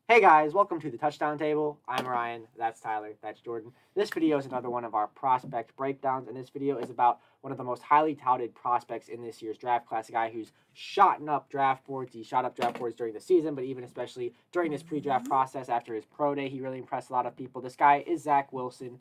Hey guys, welcome to the Touchdown Table. I'm Ryan, that's Tyler, that's Jordan. This video is another one of our prospect breakdowns, and this video is about one of the most highly touted prospects in this year's draft class, a guy who's shot up draft boards. He shot up draft boards during the season, but even especially during this pre-draft process after his pro day, he really impressed a lot of people. This guy is Zach Wilson,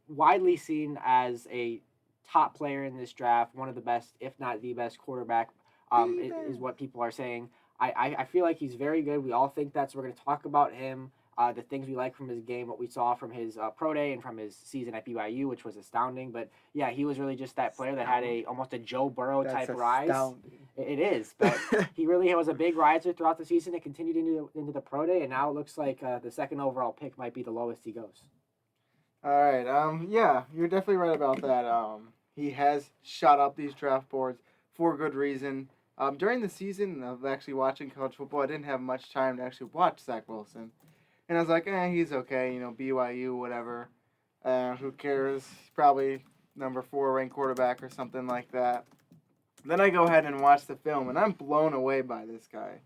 widely seen as a top player in this draft, one of the best, if not the best quarterback, is what people are saying. I feel like he's very good. We all think that, so we're going to talk about him, the things we like from his game, what we saw from his pro day and from his season at BYU, which was astounding. But yeah, he was really just that player that had a almost a Joe Burrow That's type rise. astounding. It is, but he really was a big riser throughout the season. It continued into the pro day, and now it looks like the second overall pick might be the lowest he goes. All right. Yeah, you're definitely right about that. He has shot up these draft boards for good reason. During the season of actually watching college football, I didn't have much time to actually watch Zach Wilson, and I was like, he's okay. BYU, whatever. Who cares? He's probably number 4 ranked quarterback or something like that. Then I go ahead and watch the film, and I'm blown away by this guy.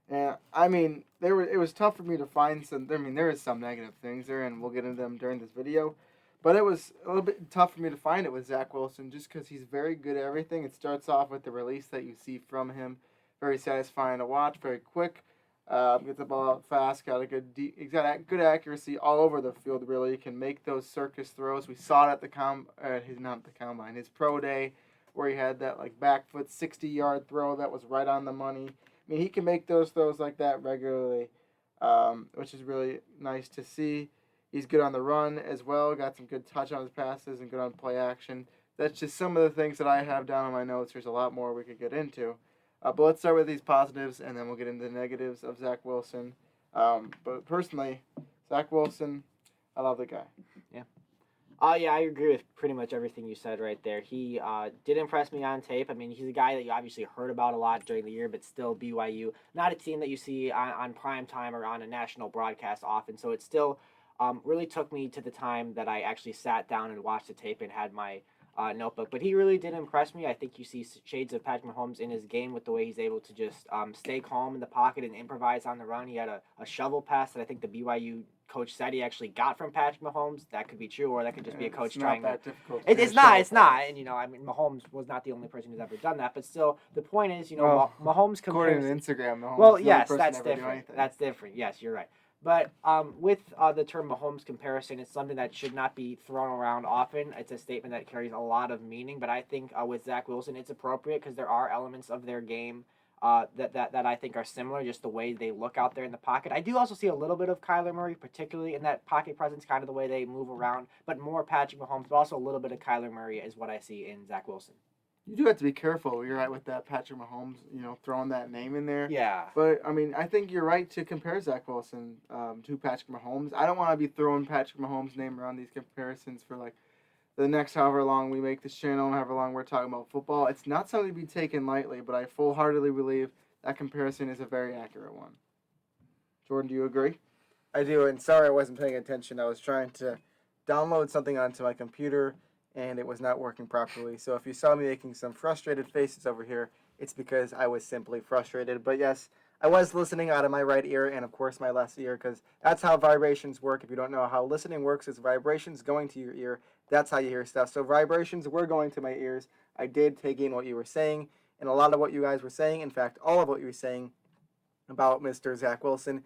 And I mean, it was tough for me to find some. I mean, there is some negative things there, and we'll get into them during this video. But it was a little bit tough for me to find it with Zach Wilson, just because he's very good at everything. It starts off with the release that you see from him, very satisfying to watch, very quick. Gets the ball out fast, got a he's got good accuracy all over the field. Really, he can make those circus throws. We saw it at not the combine, his pro day, where he had that like back foot 60-yard throw that was right on the money. I mean, he can make those throws like that regularly, which is really nice to see. He's good on the run as well. Got some good touch on his passes and good on play action. That's just some of the things that I have down on my notes. There's a lot more we could get into. But let's start with these positives, and then we'll get into the negatives of Zach Wilson. But personally, Zach Wilson, I love the guy. Yeah. Yeah, I agree with pretty much everything you said right there. He did impress me on tape. I mean, he's a guy that you obviously heard about a lot during the year, but still BYU, not a team that you see on prime time or on a national broadcast often. So it still really took me to the time that I actually sat down and watched the tape and had my notebook. But he really did impress me. I think you see shades of Patrick Mahomes in his game with the way he's able to just stay calm in the pocket and improvise on the run. He had a shovel pass that I think the BYU coach said he actually got from Patrick Mahomes. That could be true, or that could just be a coach trying to. It's not. It's not. And I mean, Mahomes was not the only person who's ever done that. But still, the point is, Mahomes According compares. to Instagram, Mahomes Well, is the only yes, person that's ever do different. anything. That's different. Yes, you're right. But with the term Mahomes comparison, it's something that should not be thrown around often. It's a statement that carries a lot of meaning. But I think with Zach Wilson, it's appropriate because there are elements of their game that I think are similar, just the way they look out there in the pocket. I do also see a little bit of Kyler Murray, particularly in that pocket presence, kind of the way they move around, but more Patrick Mahomes, but also a little bit of Kyler Murray is what I see in Zach Wilson. You do have to be careful. You're right with that Patrick Mahomes, throwing that name in there. Yeah. But I mean, I think you're right to compare Zach Wilson to Patrick Mahomes. I don't want to be throwing Patrick Mahomes' name around these comparisons for like the next however long we make this channel and however long we're talking about football. It's not something to be taken lightly, but I full heartedly believe that comparison is a very accurate one. Jordan, do you agree? I do, and sorry I wasn't paying attention. I was trying to download something onto my computer and it was not working properly. So if you saw me making some frustrated faces over here, it's because I was simply frustrated. But yes, I was listening out of my right ear and of course my left ear because that's how vibrations work. If you don't know how listening works, it's vibrations going to your ear. That's how you hear stuff. So vibrations were going to my ears. I did take in what you were saying, and a lot of what you guys were saying, in fact, all of what you were saying about Mr. Zach Wilson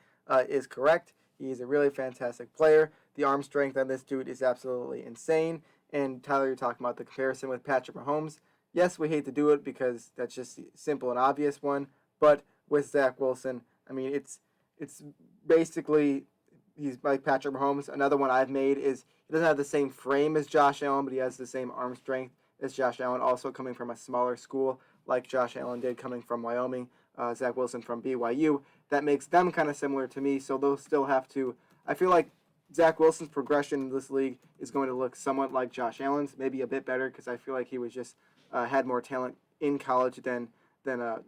is correct. He's a really fantastic player. The arm strength on this dude is absolutely insane. And Tyler, you're talking about the comparison with Patrick Mahomes. Yes, we hate to do it because that's just simple and obvious one. But with Zach Wilson, I mean, it's basically he's like Patrick Mahomes. Another one I've made is he doesn't have the same frame as Josh Allen, but he has the same arm strength as Josh Allen, also coming from a smaller school like Josh Allen did, coming from Wyoming. Zach Wilson from BYU. That makes them kind of similar to me, so they'll still have to. I feel like Zach Wilson's progression in this league is going to look somewhat like Josh Allen's, maybe a bit better because I feel like he was just had more talent in college than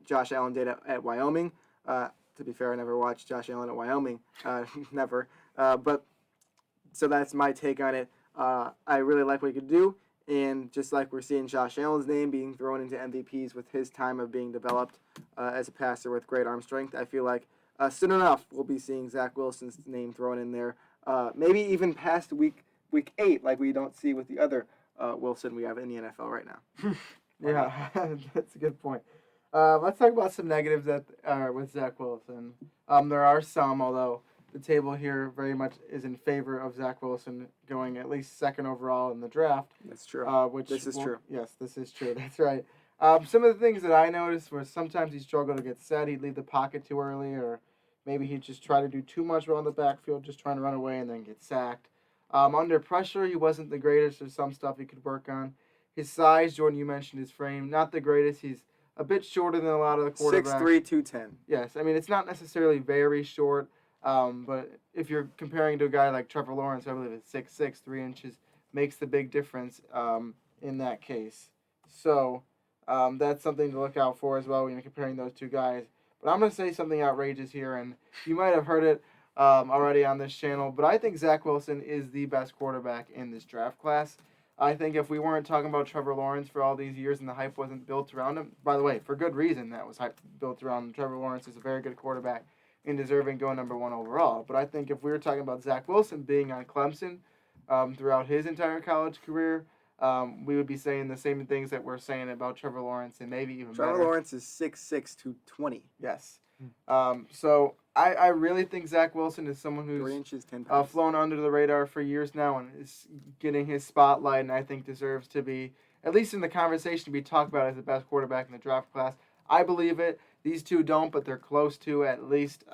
Josh Allen did at Wyoming. To be fair, I never watched Josh Allen at Wyoming, never. But so that's my take on it. I really like what he could do, and just like we're seeing Josh Allen's name being thrown into MVPs with his time of being developed as a passer with great arm strength, I feel like soon enough, we'll be seeing Zach Wilson's name thrown in there. Maybe even past week 8, like we don't see with the other Wilson we have in the NFL right now. Yeah, that's a good point. Let's talk about some negatives that are with Zach Wilson. There are some, although the table here very much is in favor of Zach Wilson going at least second overall in the draft. That's true. This is true. Yes, this is true. That's right. Some of the things that I noticed were sometimes he struggled to get set. He'd leave the pocket too early, or maybe he'd just try to do too much around the backfield, just trying to run away and then get sacked. Under pressure, he wasn't the greatest. There's some stuff he could work on. His size, Jordan, you mentioned his frame, not the greatest. He's a bit shorter than a lot of the quarterbacks. 6'3", 210. Yes, I mean, it's not necessarily very short, but if you're comparing to a guy like Trevor Lawrence, I believe it's 6'6", 3 inches, makes the big difference in that case. So that's something to look out for as well when you're comparing those two guys. But I'm going to say something outrageous here, and you might have heard it already on this channel, but I think Zach Wilson is the best quarterback in this draft class. I think if we weren't talking about Trevor Lawrence for all these years and the hype wasn't built around him, by the way, for good reason that was hype built around him. Trevor Lawrence is a very good quarterback and deserving going number 1 overall. But I think if we were talking about Zach Wilson being on Clemson throughout his entire college career, we would be saying the same things that we're saying about Trevor Lawrence and maybe even better. Trevor Lawrence is 6'6", 220. Yes. So I really think Zach Wilson is someone 3 who's inches, 10 pounds. flown under the radar for years now and is getting his spotlight, and I think deserves to be, at least in the conversation, to be talked about as the best quarterback in the draft class. I believe it. These two don't, but they're close to at least.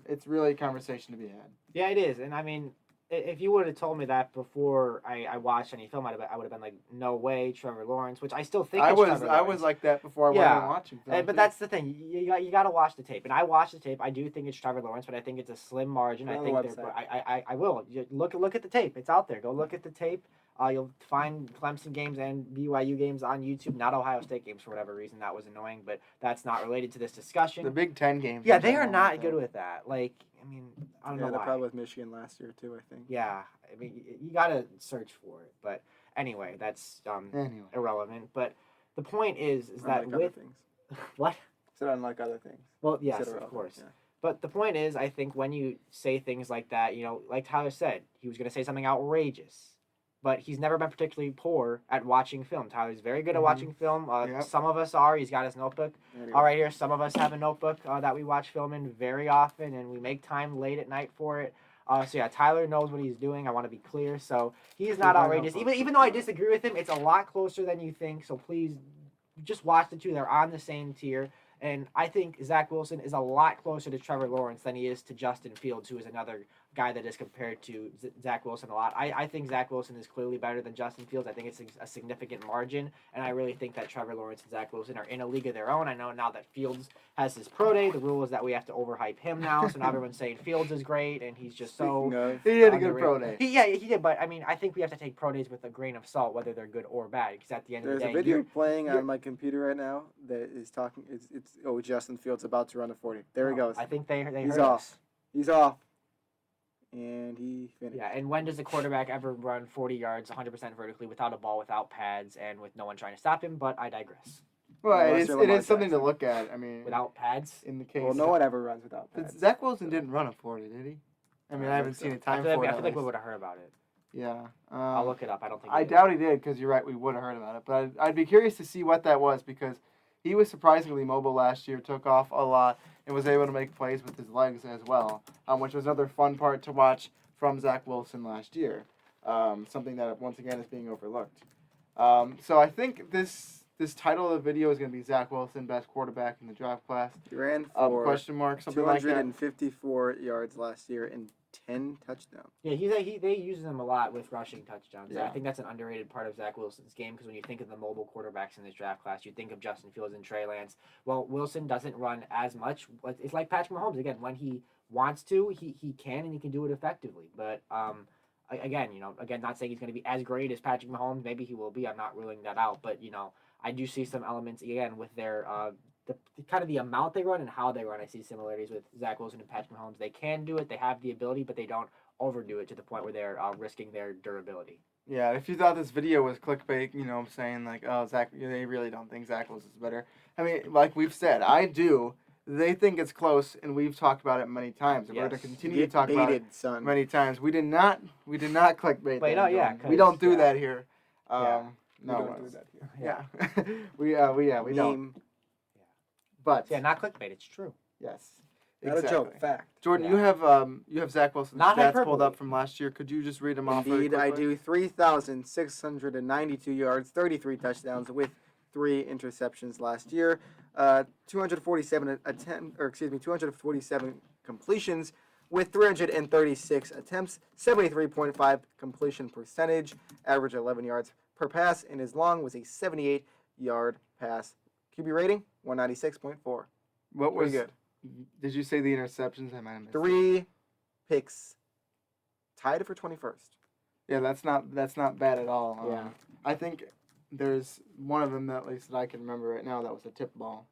It's really a conversation to be had. Yeah, it is. And I mean, if you would have told me that before I watched any film, I would have been like, no way, Trevor Lawrence, which I still think I is was Trevor I Lawrence. was like that before I went Yeah. and watching film. But that's the thing. You got to watch the tape, and I watched the tape. I do think it's Trevor Lawrence, but I think it's a slim margin. Put it I on think the they're. website. I will. You look at the tape. It's out there. Go look at the tape. You'll find Clemson games and BYU games on YouTube. Not Ohio State games for whatever reason. That was annoying, but that's not related to this discussion. the Big Ten games. Yeah, in they are general, not like good that. with that. Like, I mean, I don't know they're why. probably with Michigan last year, too, I think. Yeah, I mean, you gotta search for it. But anyway, that's Anyway. irrelevant. But the point is that Unlike other with things. what? Said unlike other things. Well, yes, Said of irrelevant, course. yeah. But the point is, I think when you say things like that, you know, like Tyler said, he was gonna say something outrageous. But he's never been particularly poor at watching film. Tyler's very good at Mhm. watching film. Yep. Some of us are. He's got his notebook. Anyway. All right, here. Some of us have a notebook that we watch film in very often, and we make time late at night for it. So yeah, Tyler knows what he's doing. I want to be clear. So he's not Very outrageous. helpful. Even though I disagree with him, it's a lot closer than you think. So please, just watch the two. They're on the same tier. And I think Zach Wilson is a lot closer to Trevor Lawrence than he is to Justin Fields, who is another guy that is compared to Zach Wilson a lot. I think Zach Wilson is clearly better than Justin Fields. I think it's a significant margin, and I really think that Trevor Lawrence and Zach Wilson are in a league of their own. I know now that Fields has his pro day, the rule is that we have to overhype him now, so now everyone's saying Fields is great, and he's just so... Speaking of, He had a good underrated. pro day. Yeah, he did, but I mean, I think we have to take pro days with a grain of salt, whether they're good or bad, because at the end there's of the a day... video playing you're- on my computer right now that is talking. It's Justin Fields about to run a 40. There he goes. I think they He's heard off. us. He's off. And he finished. Yeah, and when does a quarterback ever run 40 yards 100% vertically without a ball, without pads, and with no one trying to stop him? But I digress. Well, Unless you're it Lamar is something to Jackson. look at. I mean, Without pads? in the case. Well, no one ever runs without But pads. Zach Wilson didn't run a 40, did he? I mean, I haven't think seen so. a I time feel for like, it. I feel like we at would least. have heard about it. Yeah. I'll look it up. I don't think I he did. doubt he did because you're right. We would have heard about it, but I'd be curious to see what that was because he was surprisingly mobile last year, took off a lot, and was able to make plays with his legs as well, which was another fun part to watch from Zach Wilson last year. Something that once again is being overlooked. So I think this title of the video is going to be Zach Wilson, best quarterback in the draft class. He ran for Question mark, something like that. 254 yards last year and 10 touchdowns. Yeah, they use him a lot with rushing touchdowns. Yeah. I think that's an underrated part of Zach Wilson's game because when you think of the mobile quarterbacks in this draft class, you think of Justin Fields and Trey Lance. Well, Wilson doesn't run as much. It's like Patrick Mahomes. Again, when he wants to, he can and he can do it effectively. But again, not saying he's going to be as great as Patrick Mahomes. Maybe he will be. I'm not ruling that out. But I do see some elements again with their the kind of the amount they run and how they run. I see similarities with Zach Wilson and Patrick Mahomes. They can do it. They have the ability, but they don't overdo it to the point where they're risking their durability. Yeah, if you thought this video was clickbait, saying like, oh, Zach, they really don't think Zach Wilson's better. I mean, like we've said, I do they think it's close, and we've talked about it many times. And we're going Yes. to continue to talk about it Baited, son. many times. We did not clickbait. Wait, that, no, yeah, Jordan. We don't 'cause, do yeah. that here. Yeah. No, we don't do that here. Yeah. we don't. Meme. But Yeah, not clickbait. It's true. yes, Not a joke. Fact. Jordan, Yeah. you have Zach Wilson's Not stats pulled hyperbole. up from last year. Could you just read them off? really Indeed, I quickly? do. 3,692 yards, 33 touchdowns with 3 interceptions last year. 247 completions with 336 attempts, 73.5 completion percentage, average 11 yards per pass, and his long was a 78-yard pass. QB rating 196.4. What was? Pretty good. Did you say the interceptions? I might have missed. 3 picks, tied for 21st. Yeah, that's not bad at all. Yeah. I think there's one of them that, at least that I can remember right now, that was a tip ball.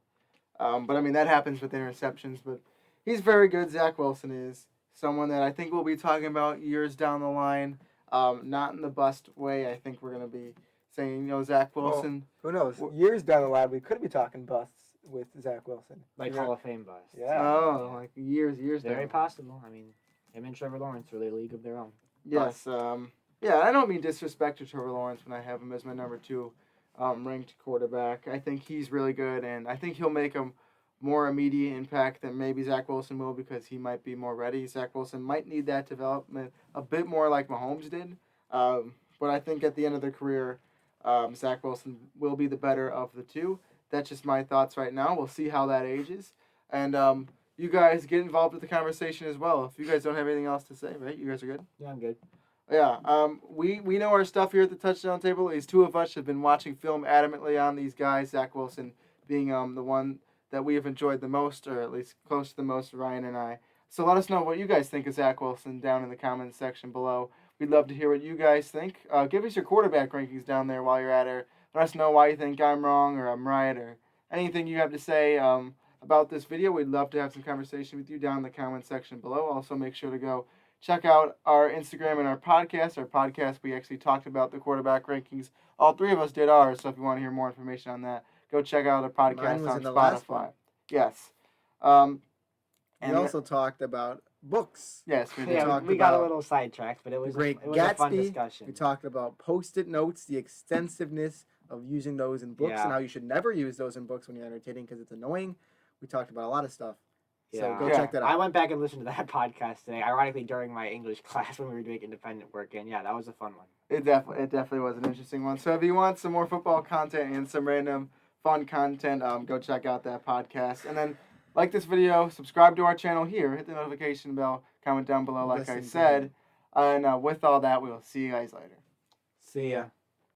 But I mean that happens with interceptions. But he's very good. Zach Wilson is someone that I think we'll be talking about years down the line. Not in the bust way. I think we're gonna be saying, Zach Wilson. Who knows? Wh- Years down the line, we could be talking busts with Zach Wilson. Like Yeah. Hall of Fame bust. Yeah. Oh, like years down. Very possible. I mean, him and Trevor Lawrence are a league of their own. Yes. Yeah, I don't mean disrespect to Trevor Lawrence when I have him as my number 2 ranked quarterback. I think he's really good, and I think he'll make a more immediate impact than maybe Zach Wilson will because he might be more ready. Zach Wilson might need that development a bit more like Mahomes did. But I think at the end of their career, Zach Wilson will be the better of the two. That's just my thoughts right now. We'll see how that ages. And you guys get involved with the conversation as well. If you guys don't have anything else to say, right? You guys are good? Yeah, I'm good. Yeah, we know our stuff here at the Touchdown Table. These two of us have been watching film adamantly on these guys, Zach Wilson being the one that we have enjoyed the most, or at least close to the most, Ryan and I. So let us know what you guys think of Zach Wilson down in the comments section below. We'd love to hear what you guys think. Give us your quarterback rankings down there while you're at it. Let us know why you think I'm wrong or I'm right or anything you have to say about this video. We'd love to have some conversation with you down in the comment section below. Also, make sure to go check out our Instagram and our podcast. Our podcast, we actually talked about the quarterback rankings. All three of us did ours, so if you want to hear more information on that, go check out our Mine podcast was on in the last one. Spotify. Yes. We also talked about books. yes, we did. Yeah, talked we got a about little sidetracked, but it was Great it was a fun Gatsby. discussion. We talked about Post-it notes, the extensiveness of using those in books, Yeah. and how you should never use those in books when you're entertaining because it's annoying. We talked about a lot of stuff. So Yeah. go Yeah. check that I out. went back and listened to that podcast today, ironically during my English class when we were doing independent work, and yeah, that was a fun one. It definitely was an interesting one. So if you want some more football content and some random fun content, go check out that podcast. And then like this video, subscribe to our channel here, hit the notification bell, comment down below like I Listen to said. him. And with all that, we'll see you guys later. See ya.